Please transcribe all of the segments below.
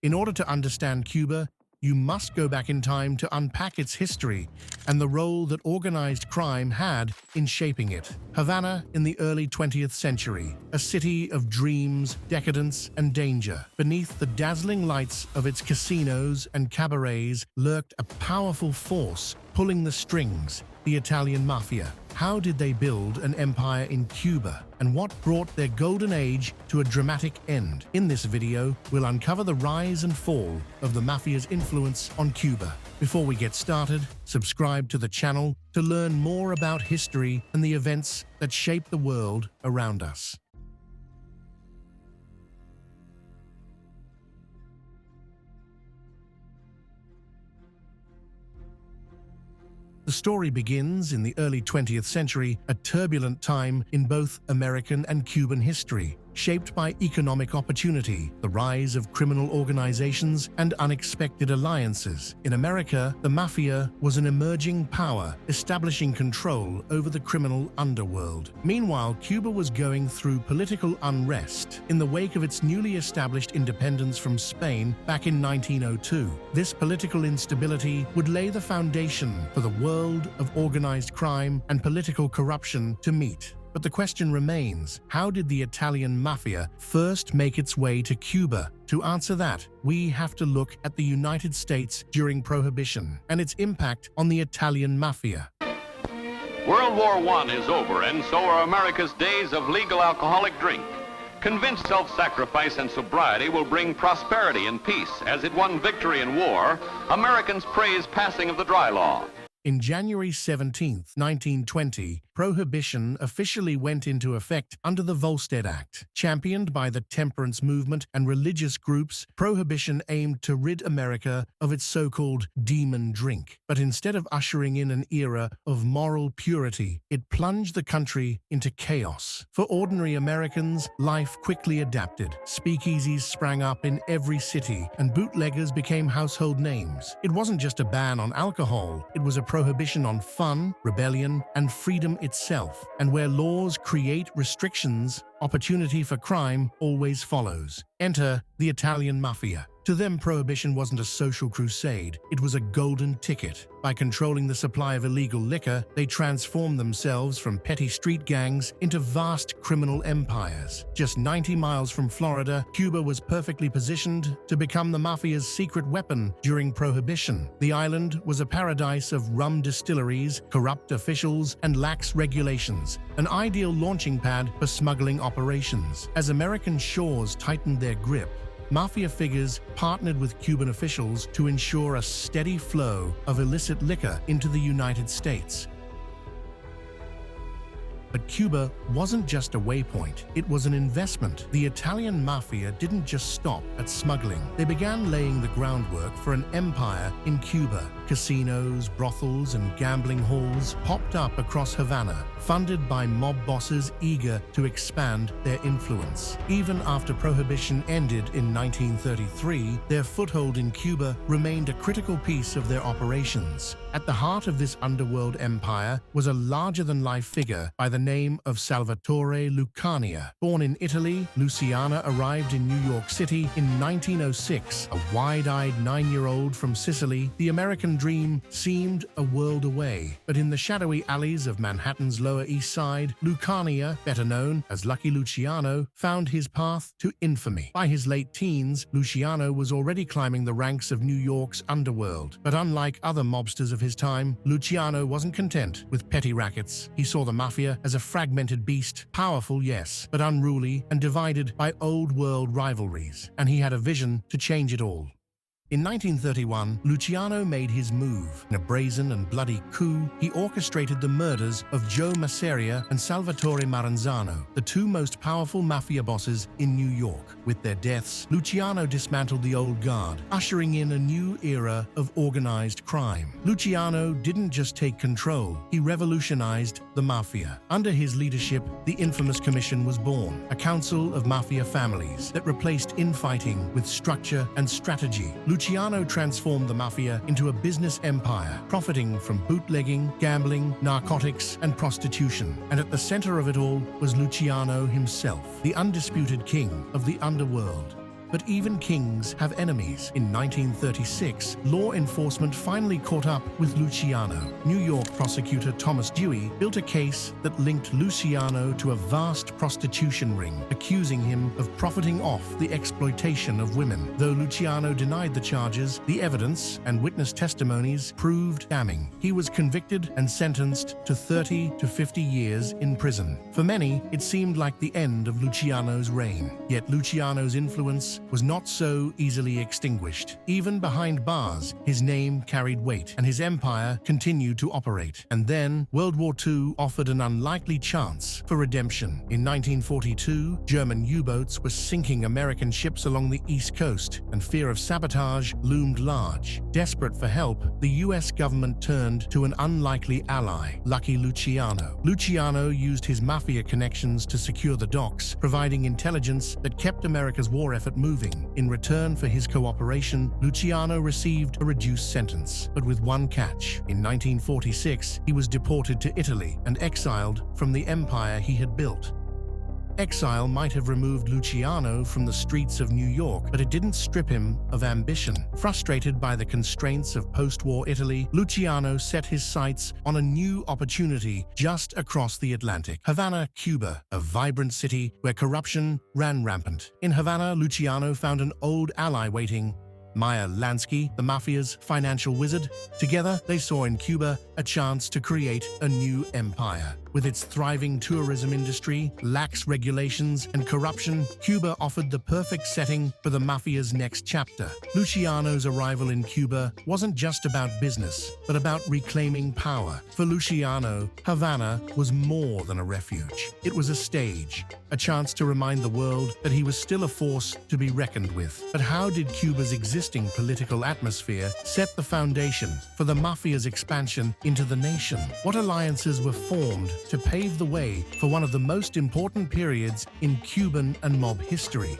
In order to understand Cuba, you must go back in time to unpack its history and the role that organized crime had in shaping it. Havana in the early 20th century, a city of dreams, decadence, and danger. Beneath the dazzling lights of its casinos and cabarets lurked a powerful force pulling the strings, the Italian Mafia. How did they build an empire in Cuba, and what brought their golden age to a dramatic end? In this video, we'll uncover the rise and fall of the Mafia's influence on Cuba. Before we get started, subscribe to the channel to learn more about history and the events that shape the world around us. The story begins in the early 20th century, a turbulent time in both American and Cuban history, shaped by economic opportunity, the rise of criminal organizations, and unexpected alliances. In America, the Mafia was an emerging power, establishing control over the criminal underworld. Meanwhile, Cuba was going through political unrest in the wake of its newly established independence from Spain back in 1902. This political instability would lay the foundation for the world of organized crime and political corruption to meet. But the question remains, how did the Italian Mafia first make its way to Cuba? To answer that, we have to look at the United States during Prohibition and its impact on the Italian Mafia. World War I is over, and so are America's days of legal alcoholic drink. Convinced self-sacrifice and sobriety will bring prosperity and peace. As it won victory in war, Americans praise passing of the dry law. In January 17, 1920, Prohibition officially went into effect under the Volstead Act. Championed by the temperance movement and religious groups, Prohibition aimed to rid America of its so-called demon drink. But instead of ushering in an era of moral purity, it plunged the country into chaos. For ordinary Americans, life quickly adapted. Speakeasies sprang up in every city, and bootleggers became household names. It wasn't just a ban on alcohol, it was a prohibition on fun, rebellion, and freedom itself. And where laws create restrictions, opportunity for crime always follows. Enter the Italian Mafia. To them, Prohibition wasn't a social crusade, it was a golden ticket. By controlling the supply of illegal liquor, they transformed themselves from petty street gangs into vast criminal empires. Just 90 miles from Florida, Cuba was perfectly positioned to become the Mafia's secret weapon during Prohibition. The island was a paradise of rum distilleries, corrupt officials, and lax regulations, an ideal launching pad for smuggling operations. As American shores tightened their grip, Mafia figures partnered with Cuban officials to ensure a steady flow of illicit liquor into the United States. But Cuba wasn't just a waypoint, it was an investment. The Italian Mafia didn't just stop at smuggling. They began laying the groundwork for an empire in Cuba. Casinos, brothels, and gambling halls popped up across Havana, funded by mob bosses eager to expand their influence. Even after Prohibition ended in 1933, their foothold in Cuba remained a critical piece of their operations. At the heart of this underworld empire was a larger-than-life figure by the name of Salvatore Lucania. Born in Italy, Luciano arrived in New York City in 1906. A wide-eyed 9-year-old from Sicily, the American dream seemed a world away. But in the shadowy alleys of Manhattan's Lower East Side, Lucania, better known as Lucky Luciano, found his path to infamy. By his late teens, Luciano was already climbing the ranks of New York's underworld. But unlike other mobsters of his time, Luciano wasn't content with petty rackets. He saw the Mafia as a fragmented beast, powerful, yes, but unruly and divided by old-world rivalries. And he had a vision to change it all. In 1931, Luciano made his move. In a brazen and bloody coup, he orchestrated the murders of Joe Masseria and Salvatore Maranzano, the two most powerful mafia bosses in New York. With their deaths, Luciano dismantled the old guard, ushering in a new era of organized crime. Luciano didn't just take control, he revolutionized the Mafia. Under his leadership, the infamous commission was born, a council of mafia families that replaced infighting with structure and strategy. Luciano transformed the Mafia into a business empire, profiting from bootlegging, gambling, narcotics, and prostitution. And at the center of it all was Luciano himself, the undisputed king of the underworld. But even kings have enemies. In 1936, law enforcement finally caught up with Luciano. New York prosecutor Thomas Dewey built a case that linked Luciano to a vast prostitution ring, accusing him of profiting off the exploitation of women. Though Luciano denied the charges, the evidence and witness testimonies proved damning. He was convicted and sentenced to 30 to 50 years in prison. For many, it seemed like the end of Luciano's reign. Yet Luciano's influence was not so easily extinguished. Even behind bars, his name carried weight, and his empire continued to operate. And then, World War II offered an unlikely chance for redemption. In 1942, German U-boats were sinking American ships along the East Coast, and fear of sabotage loomed large. Desperate for help, the US government turned to an unlikely ally, Lucky Luciano. Luciano used his mafia connections to secure the docks, providing intelligence that kept America's war effort moving. In return for his cooperation, Luciano received a reduced sentence, but with one catch. In 1946, he was deported to Italy and exiled from the empire he had built. Exile might have removed Luciano from the streets of New York, but it didn't strip him of ambition. Frustrated by the constraints of post-war Italy, Luciano set his sights on a new opportunity just across the Atlantic. Havana, Cuba, a vibrant city where corruption ran rampant. In Havana, Luciano found an old ally waiting, Meyer Lansky, the Mafia's financial wizard. Together, they saw in Cuba a chance to create a new empire. With its thriving tourism industry, lax regulations, and corruption, Cuba offered the perfect setting for the Mafia's next chapter. Luciano's arrival in Cuba wasn't just about business, but about reclaiming power. For Luciano, Havana was more than a refuge. It was a stage, a chance to remind the world that he was still a force to be reckoned with. But how did Cuba's existing political atmosphere set the foundation for the Mafia's expansion into the nation? What alliances were formed to pave the way for one of the most important periods in Cuban and mob history?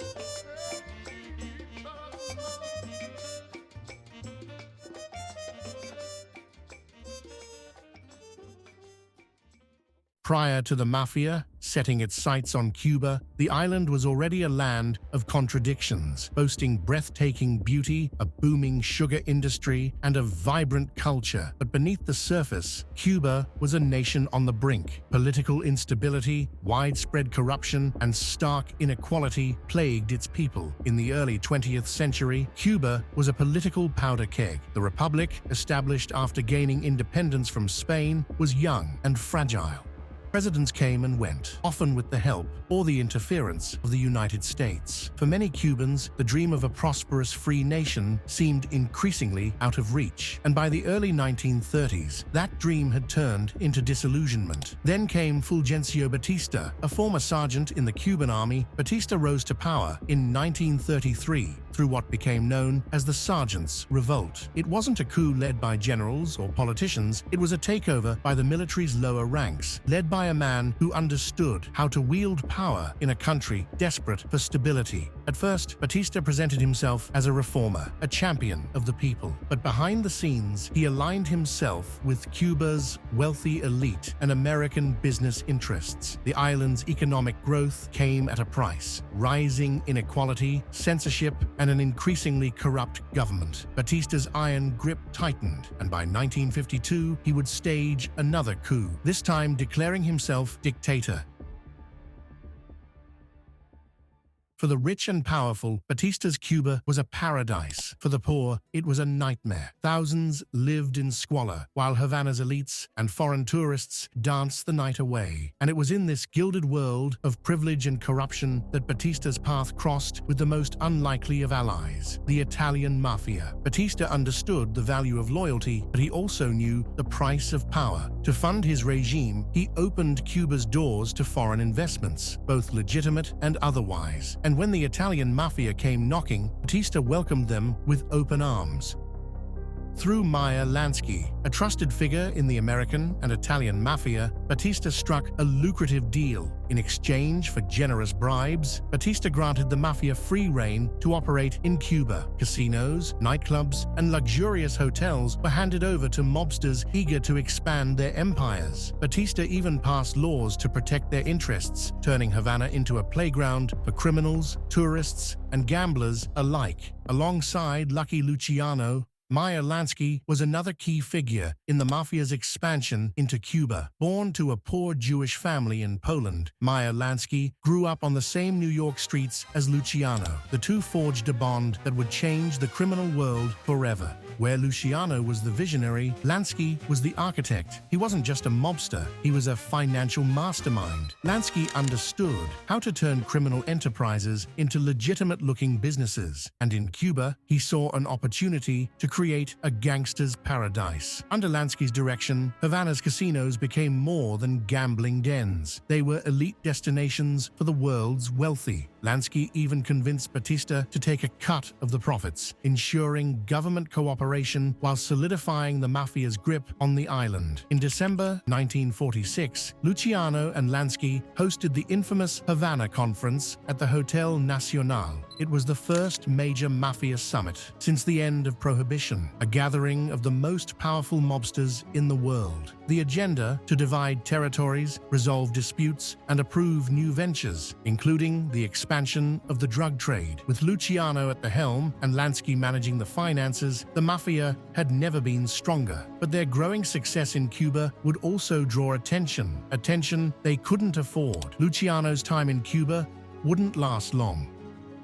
Prior to the Mafia setting its sights on Cuba, the island was already a land of contradictions, boasting breathtaking beauty, a booming sugar industry, and a vibrant culture. But beneath the surface, Cuba was a nation on the brink. Political instability, widespread corruption, and stark inequality plagued its people. In the early 20th century, Cuba was a political powder keg. The republic, established after gaining independence from Spain, was young and fragile. Presidents came and went, often with the help or the interference of the United States. For many Cubans, the dream of a prosperous free nation seemed increasingly out of reach, and by the early 1930s, that dream had turned into disillusionment. Then came Fulgencio Batista, a former sergeant in the Cuban army. Batista rose to power in 1933 through what became known as the Sergeants' Revolt. It wasn't a coup led by generals or politicians, it was a takeover by the military's lower ranks, led by a man who understood how to wield power in a country desperate for stability. At first, Batista presented himself as a reformer, a champion of the people. But behind the scenes, he aligned himself with Cuba's wealthy elite and American business interests. The island's economic growth came at a price: rising inequality, censorship, and an increasingly corrupt government. Batista's iron grip tightened, and by 1952, he would stage another coup, this time declaring himself dictator. For the rich and powerful, Batista's Cuba was a paradise. For the poor, it was a nightmare. Thousands lived in squalor, while Havana's elites and foreign tourists danced the night away. And it was in this gilded world of privilege and corruption that Batista's path crossed with the most unlikely of allies, the Italian Mafia. Batista understood the value of loyalty, but he also knew the price of power. To fund his regime, he opened Cuba's doors to foreign investments, both legitimate and otherwise. And when the Italian Mafia came knocking, Batista welcomed them with open arms. Through Meyer Lansky, a trusted figure in the American and Italian Mafia, Batista struck a lucrative deal. In exchange for generous bribes, Batista granted the Mafia free rein to operate in Cuba. Casinos, nightclubs, and luxurious hotels were handed over to mobsters eager to expand their empires. Batista even passed laws to protect their interests, turning Havana into a playground for criminals, tourists, and gamblers alike. Alongside Lucky Luciano, Meyer Lansky was another key figure in the Mafia's expansion into Cuba. Born to a poor Jewish family in Poland, Meyer Lansky grew up on the same New York streets as Luciano. The two forged a bond that would change the criminal world forever. Where Luciano was the visionary, Lansky was the architect. He wasn't just a mobster, he was a financial mastermind. Lansky understood how to turn criminal enterprises into legitimate-looking businesses. And in Cuba, he saw an opportunity to create a gangster's paradise. Under Lansky's direction, Havana's casinos became more than gambling dens. They were elite destinations for the world's wealthy. Lansky even convinced Batista to take a cut of the profits, ensuring government cooperation while solidifying the Mafia's grip on the island. In December 1946, Luciano and Lansky hosted the infamous Havana Conference at the Hotel Nacional. It was the first major Mafia summit since the end of Prohibition, a gathering of the most powerful mobsters in the world. The agenda: to divide territories, resolve disputes, and approve new ventures, including the expansion of the drug trade. With Luciano at the helm and Lansky managing the finances, the Mafia had never been stronger. But their growing success in Cuba would also draw attention they couldn't afford. Luciano's time in Cuba wouldn't last long.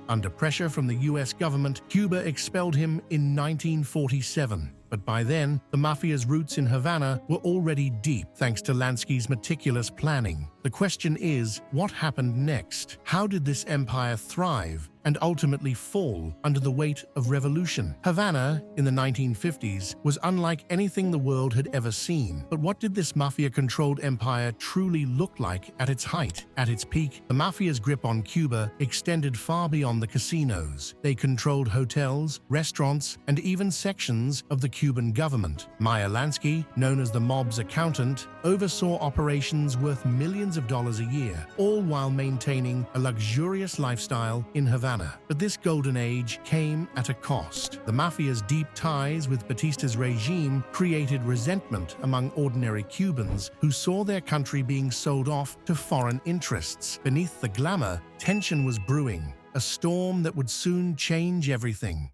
Under pressure from the US government, Cuba expelled him in 1947. But by then, the Mafia's roots in Havana were already deep thanks to Lansky's meticulous planning. The question is, what happened next? How did this empire thrive and ultimately fall under the weight of revolution? Havana, in the 1950s, was unlike anything the world had ever seen. But what did this Mafia-controlled empire truly look like at its height? At its peak, the Mafia's grip on Cuba extended far beyond the casinos. They controlled hotels, restaurants, and even sections of the Cuban government. Meyer Lansky, known as the mob's accountant, oversaw operations worth millions of dollars a year, all while maintaining a luxurious lifestyle in Havana. But this golden age came at a cost. The Mafia's deep ties with Batista's regime created resentment among ordinary Cubans who saw their country being sold off to foreign interests. Beneath the glamour, tension was brewing, a storm that would soon change everything.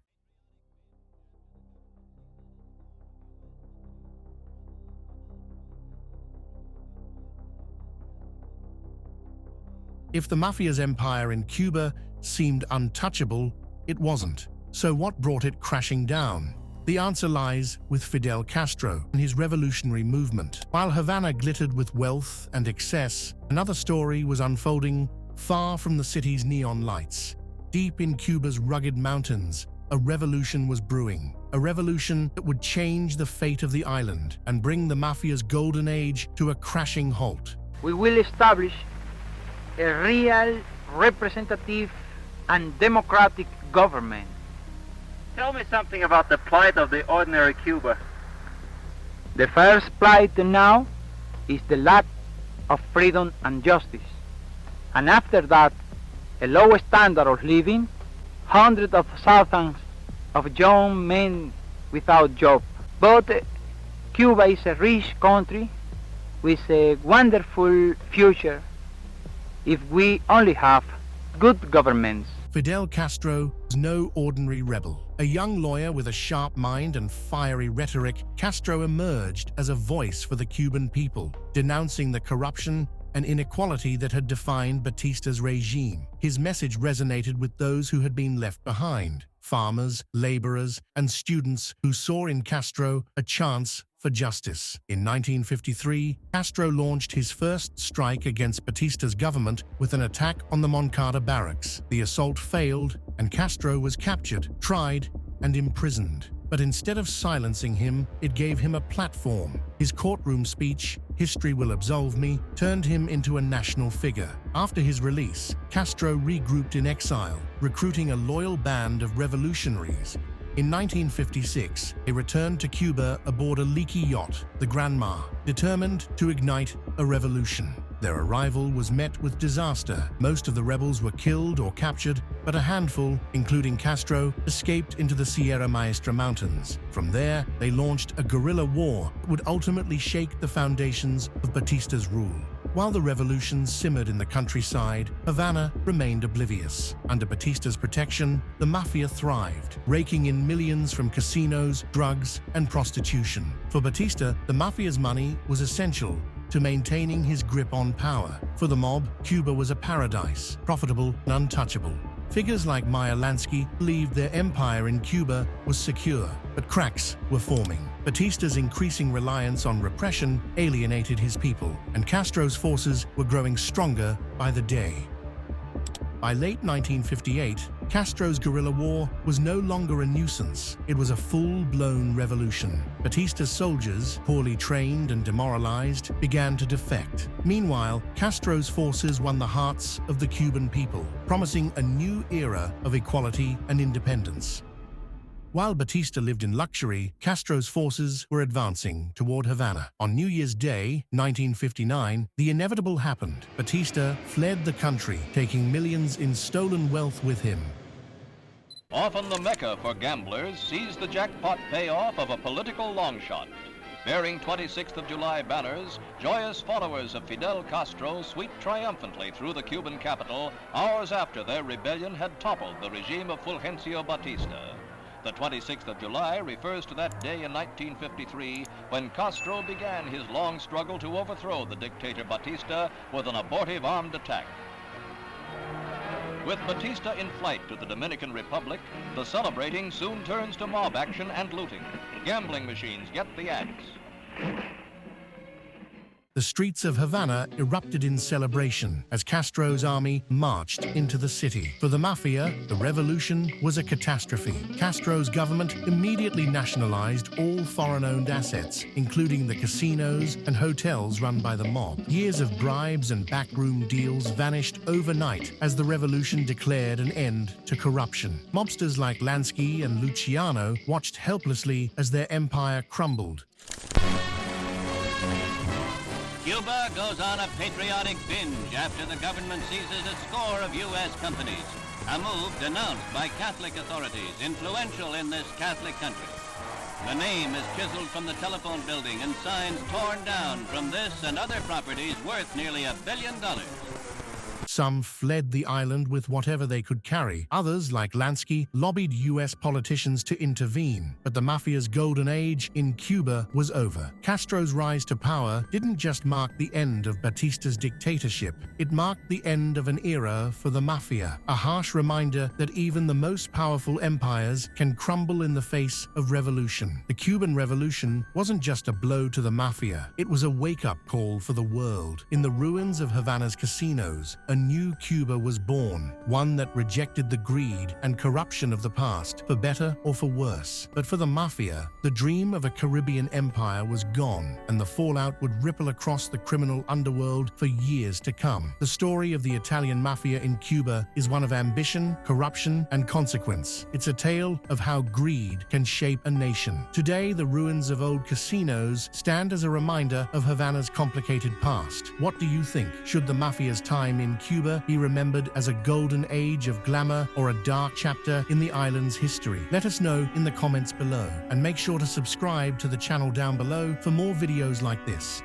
If the Mafia's empire in Cuba seemed untouchable, it wasn't. So what brought it crashing down? The answer lies with Fidel Castro and his revolutionary movement. While Havana glittered with wealth and excess, another story was unfolding far from the city's neon lights. Deep in Cuba's rugged mountains, a revolution was brewing. A revolution that would change the fate of the island and bring the Mafia's golden age to a crashing halt. We will establish a real, representative, and democratic government. Tell me something about the plight of the ordinary Cuba. The first plight now is the lack of freedom and justice. And after that, a low standard of living, hundreds of thousands of young men without job. But Cuba is a rich country with a wonderful future if we only have good governments. Fidel Castro was no ordinary rebel. A young lawyer with a sharp mind and fiery rhetoric, Castro emerged as a voice for the Cuban people, denouncing the corruption and inequality that had defined Batista's regime. His message resonated with those who had been left behind: farmers, laborers, and students who saw in Castro a chance for justice. In 1953, Castro launched his first strike against Batista's government with an attack on the Moncada barracks. The assault failed, and Castro was captured, tried, and imprisoned. But instead of silencing him, it gave him a platform. His courtroom speech, "History will absolve me," turned him into a national figure. After his release, Castro regrouped in exile, recruiting a loyal band of revolutionaries. In 1956, they returned to Cuba aboard a leaky yacht, the Granma, determined to ignite a revolution. Their arrival was met with disaster. Most of the rebels were killed or captured, but a handful, including Castro, escaped into the Sierra Maestra Mountains. From there, they launched a guerrilla war that would ultimately shake the foundations of Batista's rule. While the revolution simmered in the countryside, Havana remained oblivious. Under Batista's protection, the Mafia thrived, raking in millions from casinos, drugs, and prostitution. For Batista, the Mafia's money was essential to maintaining his grip on power. For the mob, Cuba was a paradise, profitable and untouchable. Figures like Meyer Lansky believed their empire in Cuba was secure, but cracks were forming. Batista's increasing reliance on repression alienated his people, and Castro's forces were growing stronger by the day. By late 1958, Castro's guerrilla war was no longer a nuisance. It was a full-blown revolution. Batista's soldiers, poorly trained and demoralized, began to defect. Meanwhile, Castro's forces won the hearts of the Cuban people, promising a new era of equality and independence. While Batista lived in luxury, Castro's forces were advancing toward Havana. On New Year's Day, 1959, the inevitable happened. Batista fled the country, taking millions in stolen wealth with him. Often the mecca for gamblers sees the jackpot payoff of a political long shot. Bearing 26th of July banners, joyous followers of Fidel Castro sweep triumphantly through the Cuban capital hours after their rebellion had toppled the regime of Fulgencio Batista. The 26th of July refers to that day in 1953 when Castro began his long struggle to overthrow the dictator Batista with an abortive armed attack. With Batista in flight to the Dominican Republic, the celebrating soon turns to mob action and looting. Gambling machines get the axe. The streets of Havana erupted in celebration as Castro's army marched into the city. For the Mafia, the revolution was a catastrophe. Castro's government immediately nationalized all foreign-owned assets, including the casinos and hotels run by the mob. Years of bribes and backroom deals vanished overnight as the revolution declared an end to corruption. Mobsters like Lansky and Luciano watched helplessly as their empire crumbled. Cuba goes on a patriotic binge after the government seizes a score of U.S. companies, a move denounced by Catholic authorities influential in this Catholic country. The name is chiseled from the telephone building and signs torn down from this and other properties worth nearly $1 billion. Some fled the island with whatever they could carry. Others, like Lansky, lobbied U.S. politicians to intervene. But the Mafia's golden age in Cuba was over. Castro's rise to power didn't just mark the end of Batista's dictatorship. It marked the end of an era for the Mafia, a harsh reminder that even the most powerful empires can crumble in the face of revolution. The Cuban Revolution wasn't just a blow to the Mafia. It was a wake-up call for the world. In the ruins of Havana's casinos, a new Cuba was born, one that rejected the greed and corruption of the past, for better or for worse. But for the Mafia, the dream of a Caribbean empire was gone, and the fallout would ripple across the criminal underworld for years to come. The story of the Italian Mafia in Cuba is one of ambition, corruption, and consequence. It's a tale of how greed can shape a nation. Today, the ruins of old casinos stand as a reminder of Havana's complicated past. What do you think? Should the Mafia's time in Cuba be remembered as a golden age of glamour or a dark chapter in the island's history? Let us know in the comments below, and make sure to subscribe to the channel down below for more videos like this.